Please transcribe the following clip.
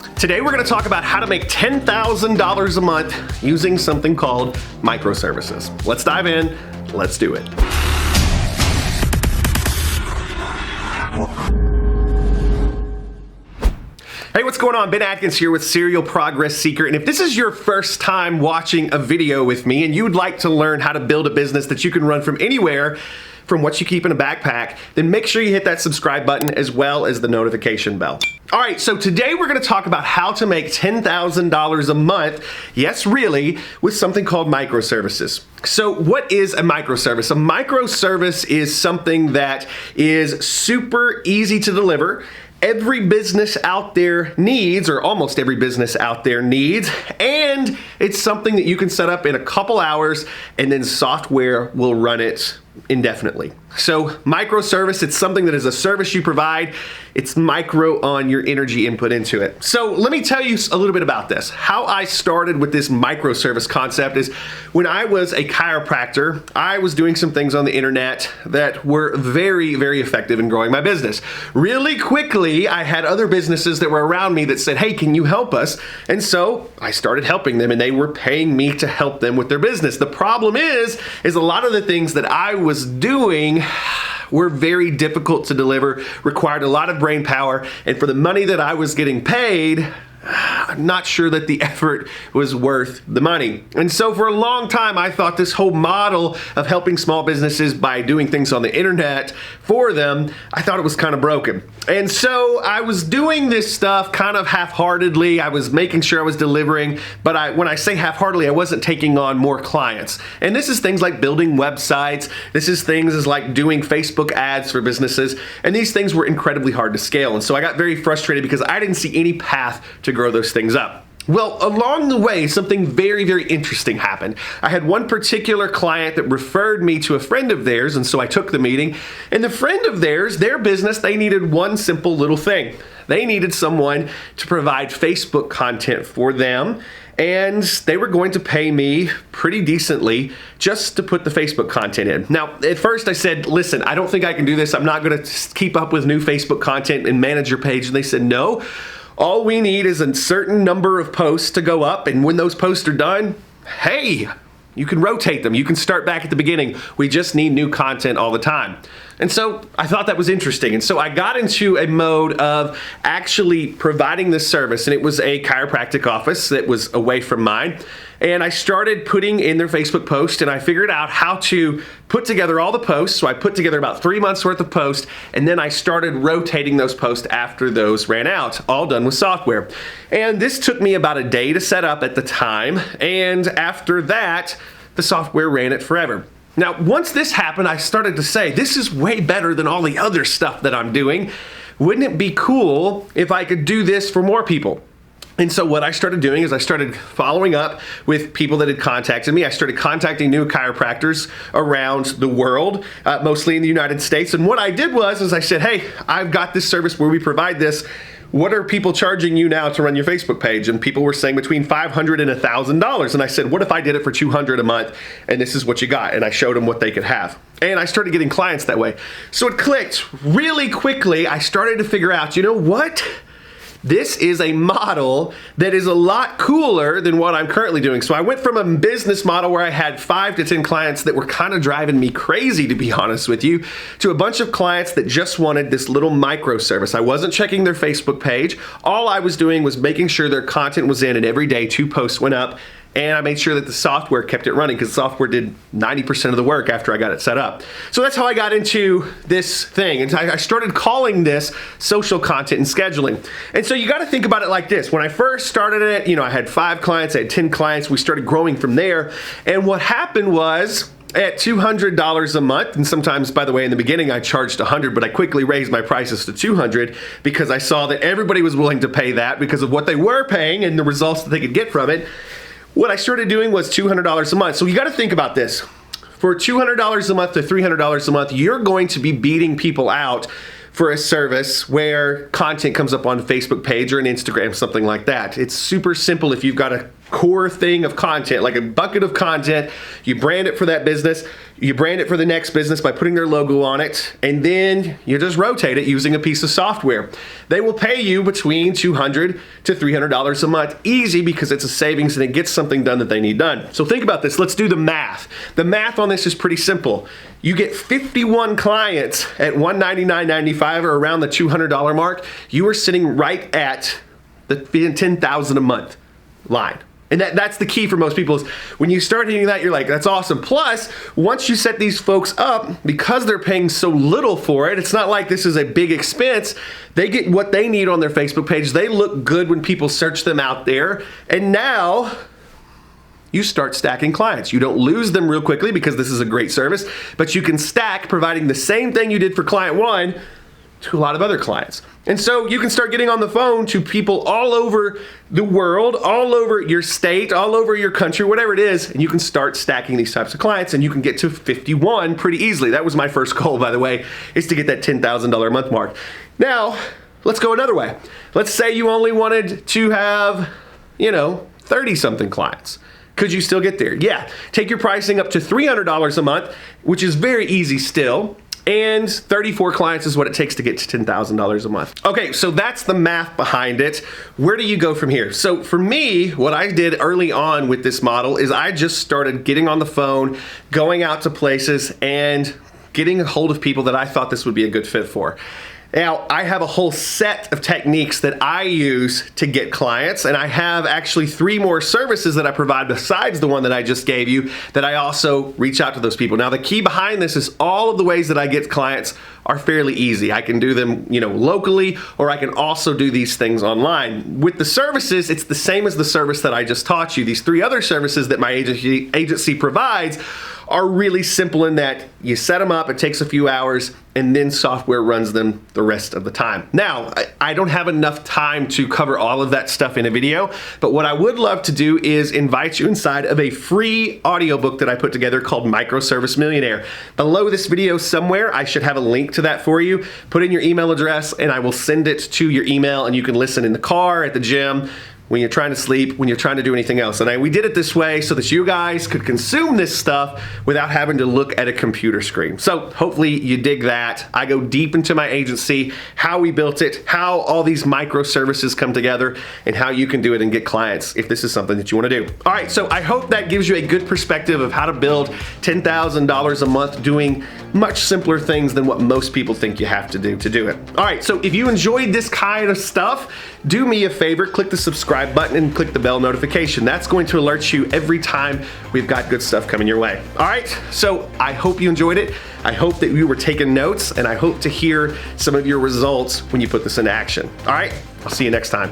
Today we're going to talk about how to make $10,000 a month using something called microservices. Let's dive in. Let's do it. Hey, what's going on? Ben Atkins here with Serial Progress Seeker. And if this is your first time watching a video with me and you'd like to learn how to build a business that you can run from anywhere, from what you keep in a backpack, then make sure you hit that subscribe button as well as the notification bell. All right, so today we're gonna talk about how to make $10,000 a month, yes, really, with something called microservices. So what is a microservice? A microservice is something that is super easy to deliver. Every business out there needs, or almost every business out there needs, and it's something that you can set up in a couple hours and then software will run it indefinitely. So microservice, it's something that is a service you provide. It's micro on your energy input into it. So let me tell you a little bit about this. How I started with this microservice concept is when I was a chiropractor, I was doing some things on the internet that were very, very effective in growing my business. Really quickly, I had other businesses that were around me that said, hey, can you help us? And so I started helping them and they were paying me to help them with their business. The problem is a lot of the things that I was doing were very difficult to deliver, required a lot of brain power, and for the money that I was getting paid, I'm not sure that the effort was worth the money. And so for a long time, I thought this whole model of helping small businesses by doing things on the internet for them, I thought it was kind of broken. And so I was doing this stuff kind of half-heartedly. I was making sure I was delivering, but when I say half-heartedly, I wasn't taking on more clients. And this is things like building websites. This is things as like doing Facebook ads for businesses. And these things were incredibly hard to scale. And so I got very frustrated because I didn't see any path to grow those things up. Well, along the way, something very, very interesting happened. I had one particular client that referred me to a friend of theirs, and so I took the meeting. And the friend of theirs, their business, they needed one simple little thing. They needed someone to provide Facebook content for them, and they were going to pay me pretty decently just to put the Facebook content in. Now, at first I said, listen, I don't think I can do this. I'm not going to keep up with new Facebook content and manage your page. And they said, no. All we need is a certain number of posts to go up, and when those posts are done, hey, you can rotate them. You can start back at the beginning. We just need new content all the time. And so I thought that was interesting. And so I got into a mode of actually providing this service, and it was a chiropractic office that was away from mine. And I started putting in their Facebook post, and I figured out how to put together all the posts. So I put together about 3 months worth of posts, and then I started rotating those posts after those ran out, all done with software. And this took me about a day to set up at the time. And after that, the software ran it forever. Now, once this happened, I started to say, this is way better than all the other stuff that I'm doing. Wouldn't it be cool if I could do this for more people? And so what I started doing is I started following up with people that had contacted me. I started contacting new chiropractors around the world, mostly in the United States. And what I did was I said, hey, I've got this service where we provide this. What are people charging you now to run your Facebook page? And people were saying between $500 and $1,000. And I said, what if I did it for $200 a month? And this is what you got. And I showed them what they could have. And I started getting clients that way. So it clicked really quickly. I started to figure out, you know what? This is a model that is a lot cooler than what I'm currently doing. So I went from a business model where I had 5 to 10 clients that were kind of driving me crazy, to be honest with you, to a bunch of clients that just wanted this little microservice. I wasn't checking their Facebook page. All I was doing was making sure their content was in, and every day 2 posts went up. And I made sure that the software kept it running because the software did 90% of the work after I got it set up. So that's how I got into this thing. And I started calling this social content and scheduling. And so you got to think about it like this. When I first started it, I had 5 clients, I had 10 clients. We started growing from there. And what happened was, at $200 a month, and sometimes, by the way, in the beginning I charged $100, but I quickly raised my prices to $200 because I saw that everybody was willing to pay that because of what they were paying and the results that they could get from it. What I started doing was $200 a month. So you got to think about this. For $200 a month to $300 a month, you're going to be beating people out for a service where content comes up on a Facebook page or an Instagram, something like that. It's super simple if you've got a core thing of content, like a bucket of content. You brand it for that business, you brand it for the next business by putting their logo on it, and then you just rotate it using a piece of software. They will pay you between $200 to $300 a month, easy, because it's a savings and it gets something done that they need done. So think about this. Let's do the math. The math on this is pretty simple. You get 51 clients at $199.95 or around the $200 mark. You are sitting right at the $10,000 a month line. And that's the key for most people is when you start hitting that, you're like, that's awesome. Plus, once you set these folks up, because they're paying so little for it, it's not like this is a big expense. They get what they need on their Facebook page. They look good when people search them out there. And now you start stacking clients. You don't lose them real quickly because this is a great service, but you can stack providing the same thing you did for client one to a lot of other clients. And so you can start getting on the phone to people all over the world, all over your state, all over your country, whatever it is, and you can start stacking these types of clients and you can get to 51 pretty easily. That was my first goal, by the way, is to get that $10,000 a month mark. Now, let's go another way. Let's say you only wanted to have, 30-something clients. Could you still get there? Yeah. Take your pricing up to $300 a month, which is very easy still. And 34 clients is what it takes to get to $10,000 a month. Okay, so that's the math behind it. Where do you go from here? So for me, what I did early on with this model is I just started getting on the phone, going out to places, and getting a hold of people that I thought this would be a good fit for. Now, I have a whole set of techniques that I use to get clients, and I have actually 3 more services that I provide besides the one that I just gave you that I also reach out to those people. Now, the key behind this is all of the ways that I get clients are fairly easy. I can do them, locally, or I can also do these things online. With the services, it's the same as the service that I just taught you. These 3 other services that my agency provides are really simple in that you set them up, it takes a few hours, and then software runs them the rest of the time. Now, I don't have enough time to cover all of that stuff in a video, but what I would love to do is invite you inside of a free audiobook that I put together called Microservice Millionaire. Below this video somewhere, I should have a link to that for you. Put in your email address and I will send it to your email, and you can listen in the car, at the gym, when you're trying to sleep, when you're trying to do anything else. And we did it this way so that you guys could consume this stuff without having to look at a computer screen. So hopefully you dig that. I go deep into my agency, how we built it, how all these microservices come together, and how you can do it and get clients if this is something that you want to do. All right, so I hope that gives you a good perspective of how to build $10,000 a month doing much simpler things than what most people think you have to do it. All right, so if you enjoyed this kind of stuff, do me a favor, click the subscribe button and click the bell notification. That's going to alert you every time we've got good stuff coming your way. All right, so I hope you enjoyed it. I hope that you were taking notes, and I hope to hear some of your results when you put this into action. All right, I'll see you next time.